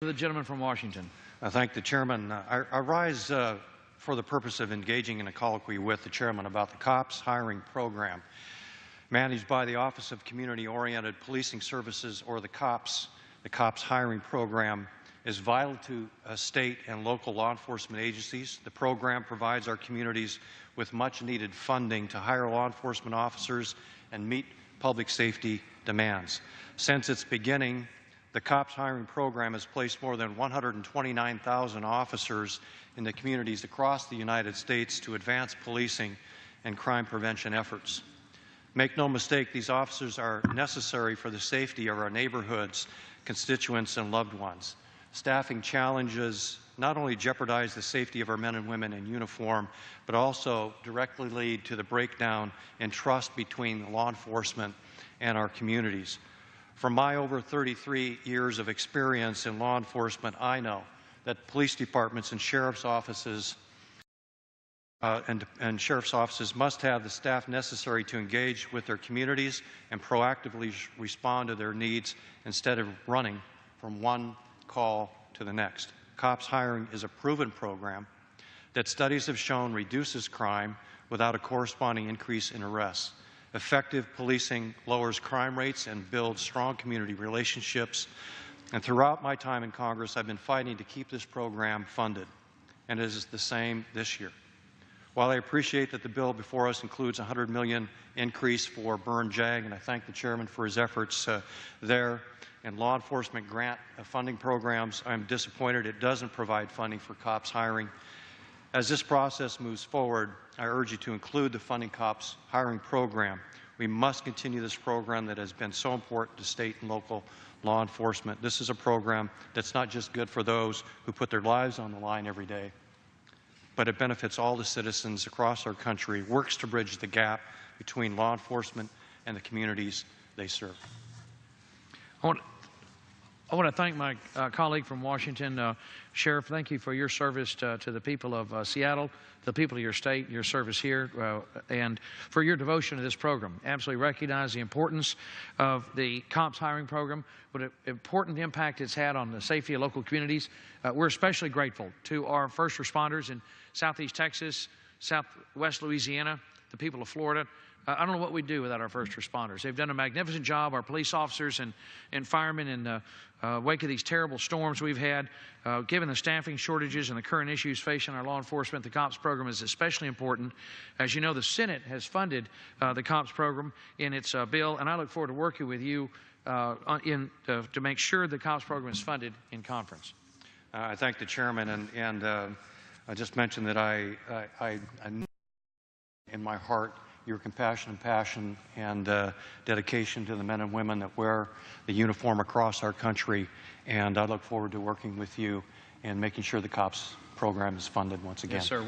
the gentleman from Washington. I thank the chairman. I rise for the purpose of engaging in a colloquy with the chairman about the COPS hiring program managed by the Office of Community-Oriented Policing Services, or the COPS. The COPS hiring program is vital to state and local law enforcement agencies. The program provides our communities with much-needed funding to hire law enforcement officers and meet public safety demands. Since its beginning, the COPS hiring program has placed more than 129,000 officers in the communities across the United States to advance policing and crime prevention efforts. Make no mistake, these officers are necessary for the safety of our neighborhoods, constituents, and loved ones. Staffing challenges not only jeopardize the safety of our men and women in uniform, but also directly lead to the breakdown in trust between law enforcement and our communities. From my over 33 years of experience in law enforcement, I know that police departments and sheriff's offices sheriff's offices must have the staff necessary to engage with their communities and proactively respond to their needs instead of running from one call to the next. COPS hiring is a proven program that studies have shown reduces crime without a corresponding increase in arrests. Effective policing lowers crime rates and builds strong community relationships. And throughout my time in Congress, I've been fighting to keep this program funded, and it is the same this year. While I appreciate that the bill before us includes a $100 million increase for burn JAG, and I thank the chairman for his efforts there, and law enforcement grant funding programs, I'm disappointed it doesn't provide funding for COPS hiring. As this process moves forward, I urge you to include the funding COPS hiring program. We must continue this program that has been so important to state and local law enforcement. This is a program that's not just good for those who put their lives on the line every day, but it benefits all the citizens across our country, works to bridge the gap between law enforcement and the communities they serve. I want to thank my colleague from Washington. Sheriff, thank you for your service to the people of Seattle, to the people of your state, your service here, and for your devotion to this program. Absolutely recognize the importance of the COPS hiring program, what an important impact it's had on the safety of local communities. We're especially grateful to our first responders in Southeast Texas, Southwest Louisiana, the people of Florida. I don't know what we'd do without our first responders. They've done a magnificent job, our police officers and firemen, in the wake of these terrible storms we've had. Given the staffing shortages and the current issues facing our law enforcement, the COPS program is especially important. As you know, the Senate has funded the COPS program in its bill, and I look forward to working with you to make sure the COPS program is funded in conference. I thank the chairman, and I just mentioned that I in my heart your compassion and passion and dedication to the men and women that wear the uniform across our country, and I look forward to working with you and making sure the COPS program is funded once again. Yes, sir.